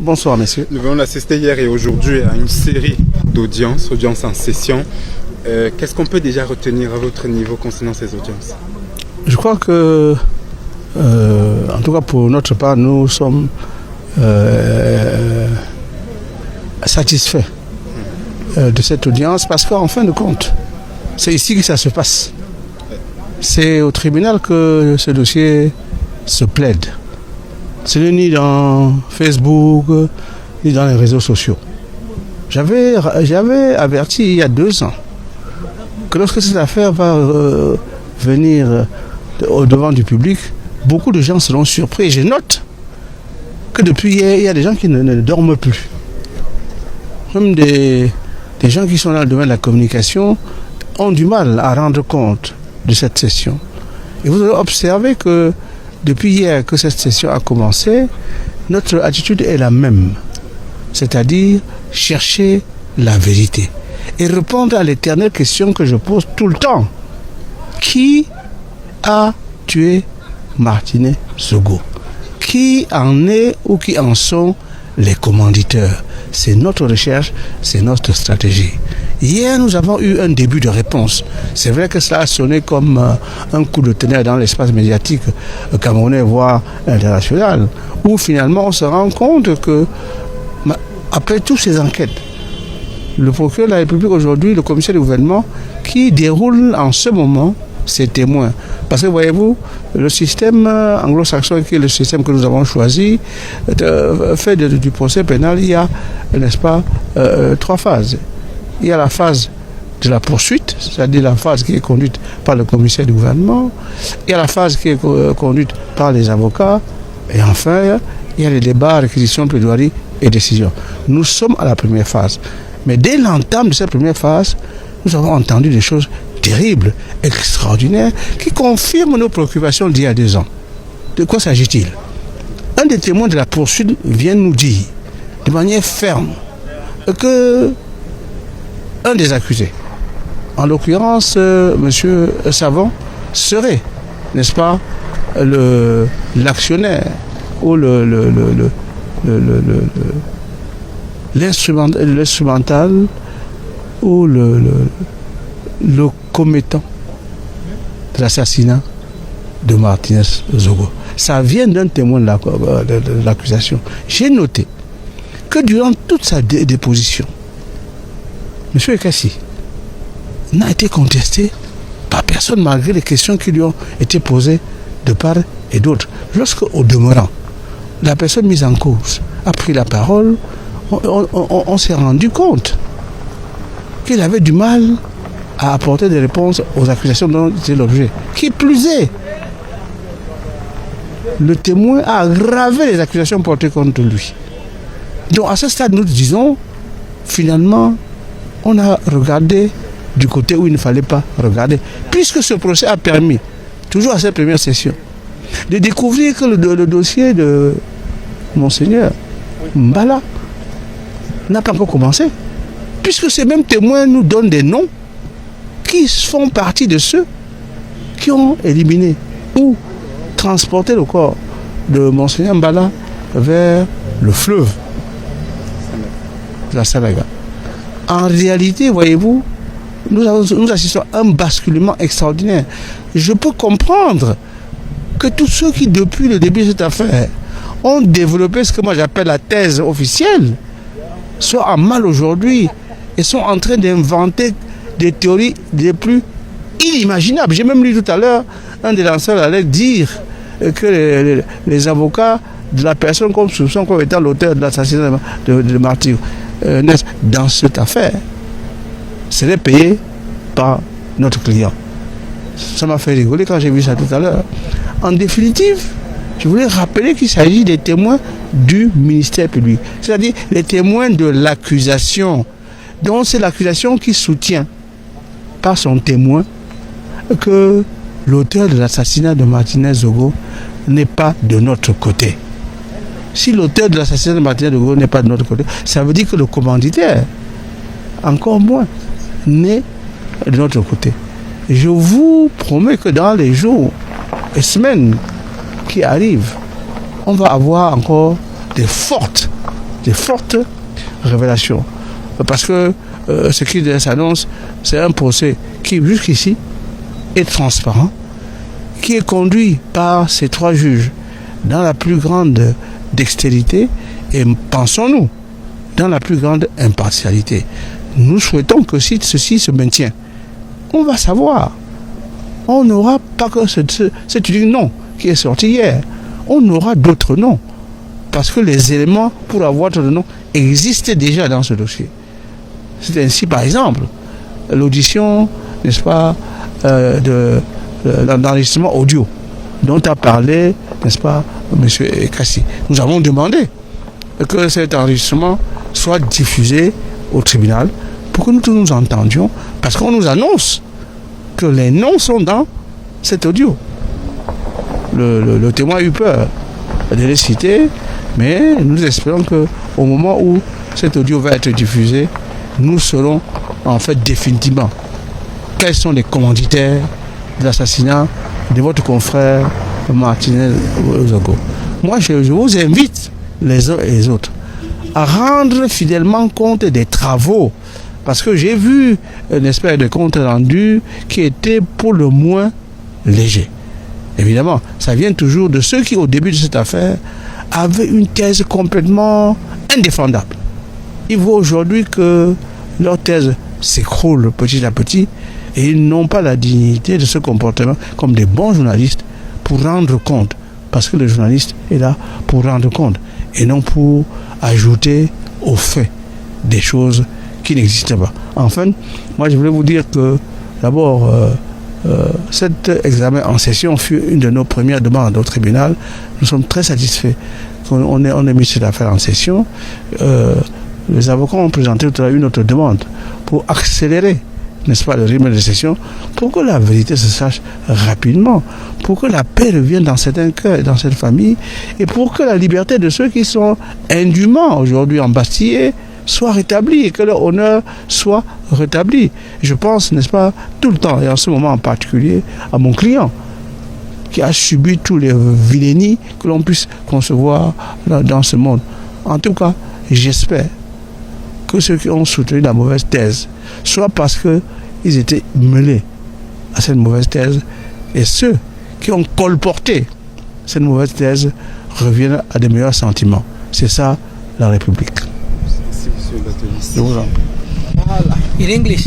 Bonsoir, messieurs. Nous venons d'assister hier et aujourd'hui à une série audiences en session. Qu'est-ce qu'on peut déjà retenir à votre niveau concernant ces audiences? Je crois que, en tout cas pour notre part, nous sommes satisfaits de cette audience parce qu'en fin de compte, c'est ici que ça se passe. C'est au tribunal que ce dossier se plaide. Ce n'est ni dans Facebook, ni dans les réseaux sociaux. J'avais averti il y a 2 ans que lorsque cette affaire va venir au devant du public, beaucoup de gens seront surpris. Et je note que depuis hier, il y a des gens qui ne dorment plus. Même des gens qui sont dans le domaine de la communication ont du mal à rendre compte de cette session. Et vous allez observer que depuis hier que cette session a commencé, notre attitude est la même. C'est-à-dire chercher la vérité et répondre à l'éternelle question que je pose tout le temps. Qui a tué Martinez Zogo? Qui en est ou qui en sont les commanditeurs? C'est notre recherche, c'est notre stratégie. Hier, nous avons eu un début de réponse. C'est vrai que cela a sonné comme un coup de tonnerre dans l'espace médiatique camerounais, voire international, où finalement on se rend compte que, après toutes ces enquêtes, le procureur de la République aujourd'hui, le commissaire du gouvernement, qui déroule en ce moment ses témoins. Parce que voyez-vous, le système anglo-saxon, qui est le système que nous avons choisi, fait du procès pénal, il y a, n'est-ce pas, 3 phases. Il y a la phase de la poursuite, c'est-à-dire la phase qui est conduite par le commissaire du gouvernement. Il y a la phase qui est conduite par les avocats. Et enfin, il y a les débats, réquisitions, plaidoiries et décisions. Nous sommes à la première phase. Mais dès l'entame de cette première phase, nous avons entendu des choses terribles, extraordinaires, qui confirment nos préoccupations d'il y a 2 ans. De quoi s'agit-il? Un des témoins de la poursuite vient nous dire, de manière ferme, que un des accusés, en l'occurrence M. Savon, serait, n'est-ce pas, l'actionnaire ou l'instrumental ou le commettant de l'assassinat de Martinez Zogo. Ça vient d'un témoin de l'accusation. J'ai noté que durant toute sa déposition, M. Ekassi n'a été contesté par personne malgré les questions qui lui ont été posées de part et d'autre. Lorsque, au demeurant, la personne mise en cause a pris la parole, on s'est rendu compte qu'il avait du mal à apporter des réponses aux accusations dont c'est l'objet. Qui plus est, le témoin a aggravé les accusations portées contre lui. Donc à ce stade, nous disons, finalement, on a regardé du côté où il ne fallait pas regarder, puisque ce procès a permis, toujours à cette première session, de découvrir que le dossier de Monseigneur Mbala n'a pas encore commencé, puisque ces mêmes témoins nous donnent des noms qui font partie de ceux qui ont éliminé ou transporté le corps de Monseigneur Mbala vers le fleuve de la Salaga. En réalité, voyez-vous, nous assistons à un basculement extraordinaire. Je peux comprendre que tous ceux qui, depuis le début de cette affaire, ont développé ce que moi j'appelle la thèse officielle, soient en mal aujourd'hui et sont en train d'inventer des théories les plus inimaginables. J'ai même lu tout à l'heure un des lanceurs allait dire que les avocats de la personne comme soupçon comme étant l'auteur de l'assassinat de Martyr dans cette affaire serait payé par notre client. Ça m'a fait rigoler quand j'ai vu ça tout à l'heure. En définitive, je voulais rappeler qu'il s'agit des témoins du ministère public, c'est-à-dire les témoins de l'accusation. Donc c'est l'accusation qui soutient par son témoin que l'auteur de l'assassinat de Martinez Zogo n'est pas de notre côté. Si l'auteur de l'assassinat de Martinez Zogo n'est pas de notre côté, ça veut dire que le commanditaire, encore moins, n'est de notre côté. Je vous promets que dans les jours et semaines qui arrivent, on va avoir encore des fortes des fortes révélations. Parce que ce qui s'annonce, c'est un procès qui, jusqu'ici, est transparent, qui est conduit par ces 3 juges dans la plus grande dextérité et, pensons-nous, dans la plus grande impartialité. Nous souhaitons que si ceci se maintient, on va savoir. On n'aura pas que cet unique nom qui est sorti hier. On aura d'autres noms. Parce que les éléments pour avoir d'autres noms existaient déjà dans ce dossier. C'est ainsi, par exemple, l'audition, n'est-ce pas, de l'enregistrement audio dont a parlé, n'est-ce pas, M. Kassi. Nous avons demandé que cet enregistrement soit diffusé au tribunal pour que nous tous nous entendions, parce qu'on nous annonce que les noms sont dans cet audio. Le témoin a eu peur de les citer, mais nous espérons qu'au moment où cet audio va être diffusé, nous saurons en fait définitivement quels sont les commanditaires de l'assassinat de votre confrère Martinel Ozogo. Moi, je vous invite, les uns et les autres, à rendre fidèlement compte des travaux, parce que j'ai vu une espèce de compte rendu qui était pour le moins léger. Évidemment, ça vient toujours de ceux qui, au début de cette affaire, avaient une thèse complètement indéfendable. Il voit aujourd'hui que leur thèse s'écroule petit à petit et ils n'ont pas la dignité de ce comportement comme des bons journalistes pour rendre compte. Parce que le journaliste est là pour rendre compte et non pour ajouter aux faits des choses qui n'existent pas. Enfin, moi je voulais vous dire que d'abord, cet examen en session fut une de nos premières demandes au tribunal. Nous sommes très satisfaits qu'on ait mis cette affaire en session. Les avocats ont présenté tout à l'heure une autre demande pour accélérer, n'est-ce pas, le rythme de session, pour que la vérité se sache rapidement, pour que la paix revienne dans certains cœurs et dans cette famille, et pour que la liberté de ceux qui sont indûment aujourd'hui embastillés soit rétablie et que leur honneur soit rétabli. Je pense, n'est-ce pas, tout le temps, et en ce moment en particulier, à mon client, qui a subi tous les vilainies que l'on puisse concevoir dans ce monde. En tout cas, j'espère que ceux qui ont soutenu la mauvaise thèse, soit parce qu'ils étaient mêlés à cette mauvaise thèse, et ceux qui ont colporté cette mauvaise thèse reviennent à des meilleurs sentiments. C'est ça, la République. Merci, monsieur Battelis. Je vous en prie. In English.